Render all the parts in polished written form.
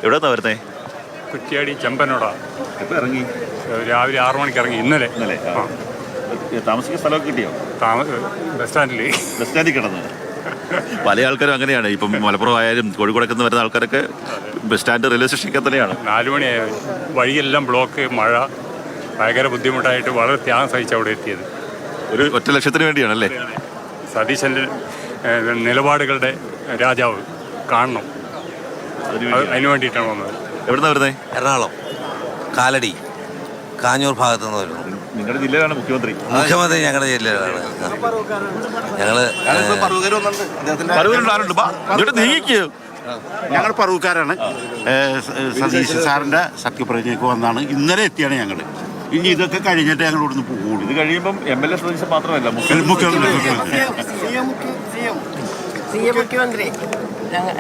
എവിടെ നിന്നാണ് വരുന്നേ? കുറ്റ്യാടി ചെമ്പനോടാ. എപ്പോൾ ഇറങ്ങി? രാവിലെ 6 മണിക്ക് ഇറങ്ങി ഇന്നലെ. താമസിക്കുന്ന സ്ഥലമൊക്കെ കിട്ടിയോ? ബസ് സ്റ്റാൻഡിൽ. ബസ് സ്റ്റാൻഡിൽ കിടന്നത് പല ആൾക്കാരും അങ്ങനെയാണ്. ഇപ്പം മലപ്പുറം ആയാലും കോഴിക്കോടൊക്കെ നിന്ന് വരുന്ന ആൾക്കാരൊക്കെ ബസ് സ്റ്റാൻഡ് റെയിൽവേ സ്റ്റേഷനൊക്കെ തന്നെയാണ്. 4 മണിയായി. വഴിയെല്ലാം ബ്ലോക്ക്, മഴ, ഭയങ്കര ബുദ്ധിമുട്ടായിട്ട് വളരെ ത്യാഗം സഹിച്ച് അവിടെ എത്തിയത്. ഒരു ഒറ്റ ലക്ഷ്യത്തിന് വേണ്ടിയാണല്ലേ? സതീശൻ്റെ നിലപാടുകളുടെ രാജാവ് കാണണം, അതിനു വേണ്ടിയിട്ടാണ് വന്നത്. എവിടെ നിന്നാണ് വരുന്നത്? എറണാകുളം കാലടി കാഞ്ഞൂർ ഭാഗത്തു നിന്ന് വരുന്നു. നിങ്ങളുടെ ജില്ലയിലാണ് മുഖ്യമന്ത്രി? മുഖ്യമന്ത്രി ഞങ്ങളുടെ ജില്ലയിലാണ്. ഞങ്ങൾ പറവൂക്കാരാണ്. സതീശ് സാറിൻ്റെ സത്യപ്രതിജ്ഞയ്ക്ക് വന്നാണ്. ഇന്നലെ എത്തിയാണ് ഞങ്ങൾ. ഇനി ഇതൊക്കെ കഴിഞ്ഞിട്ട് ഞങ്ങൾ ഇവിടുന്ന് പോകുള്ളൂ. ഇത് കഴിയുമ്പം MLA സതീശൻ മാത്രമല്ല, മുഖ്യമന്ത്രി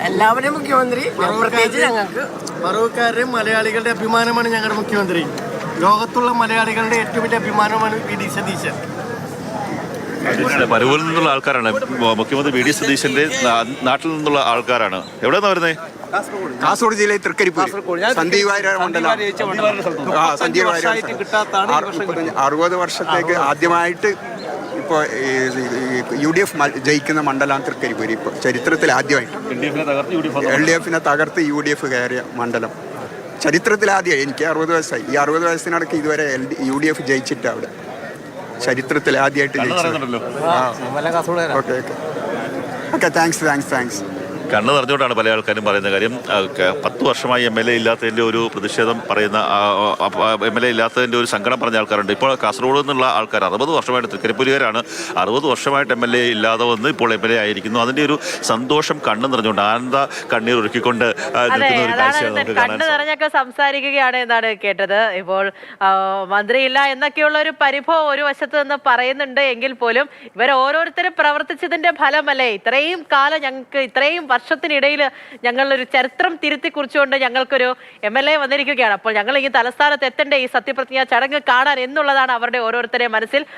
എല്ലാവരും മുഖ്യമന്ത്രി. പ്രത്യേകിച്ച് ഞങ്ങൾക്ക് പറവൂക്കാരുടെ മലയാളികളുടെ അഭിമാനമാണ് ഞങ്ങളുടെ മുഖ്യമന്ത്രി. ലോകത്തുള്ള മലയാളികളുടെ ഏറ്റവും വലിയ അഭിമാനമാണ് VD സതീശൻ. പരവൂരിൽ നിന്നുള്ള ആൾക്കാരാണ്. മുഖ്യമന്ത്രി VD സതീശന്റെ നാട്ടിൽ നിന്നുള്ള ആൾക്കാരാണ്. എവിടെ നിന്നാണ് വരുന്നത്? കാസർഗോഡ് ജില്ലയിൽ തൃക്കരിപ്പൂർ സന്ദീപ് വാര്യർ മണ്ഡലം. 60 വർഷത്തേക്ക് ആദ്യമായിട്ട് ഇപ്പോൾ UDF ജയിക്കുന്ന മണ്ഡലം തൃക്കരിപ്പൂർ. ഇപ്പോൾ ചരിത്രത്തിൽ ആദ്യമായിട്ട് LDF തകർത്ത് UDF കയറിയ മണ്ഡലം ചരിത്രത്തിൽ ആദ്യമായി. എനിക്ക് 60 വയസ്സായി. ഈ 60 വയസ്സിനിടയ്ക്ക് ഇതുവരെ UDF ജയിച്ചിട്ട് അവിടെ ചരിത്രത്തിൽ ആദ്യമായിട്ട് ജയിച്ചു. Okay okay thanks. കണ്ണ് നിറഞ്ഞുകൊണ്ടാണ് പല ആൾക്കാരും പറയുന്ന കാര്യം. 10 വർഷമായി MLA ഇല്ലാത്തതിൻ്റെ ഒരു പ്രതിഷേധം പറയുന്ന, MLA ഇല്ലാത്തതിൻ്റെ ഒരു സങ്കടം പറഞ്ഞ ആൾക്കാരുണ്ട്. ഇപ്പോൾ കാസർഗോഡ് നിന്നുള്ള ആൾക്കാർ 60 വർഷമായിട്ട് തൃക്കരിപ്പൂരുകാരാണ്. 60 വർഷമായിട്ട് MLA ഇല്ലാതെ വന്ന് ഇപ്പോൾ MLA ആയിരിക്കുന്നു. അതിൻ്റെ ഒരു സന്തോഷം കണ്ണ് നിറഞ്ഞുകൊണ്ട്, ആനന്ദ കണ്ണീർ ഒരുക്കിക്കൊണ്ട് നിൽക്കുന്ന ഒരു കാഴ്ചയാണ്. കണ്ണ് നിറഞ്ഞൊക്കെ സംസാരിക്കുകയാണ് എന്നാണ് കേട്ടത്. ഇപ്പോൾ മന്ത്രിയില്ല എന്നൊക്കെയുള്ള ഒരു പരിഭവം ഒരു വശത്ത് നിന്ന് പറയുന്നുണ്ട് എങ്കിൽ പോലും ഇവർ ഓരോരുത്തരും പ്രവർത്തിച്ചതിന്റെ ഫലമല്ലേ ഇത്രയും കാലം ഞങ്ങൾക്ക് ഇത്രയും വർഷത്തിനിടയിൽ ഞങ്ങളൊരു ചരിത്രം തിരുത്തി കുറിച്ചുകൊണ്ട് ഞങ്ങൾക്കൊരു MLA വന്നിരിക്കുകയാണ്. അപ്പോൾ ഞങ്ങൾ ഈ തലസ്ഥാനത്ത് എത്തേണ്ട ഈ സത്യപ്രതിജ്ഞ ചടങ്ങ് കാണാൻ എന്നുള്ളതാണ് അവരുടെ ഓരോരുത്തരുടെയും മനസ്സിൽ.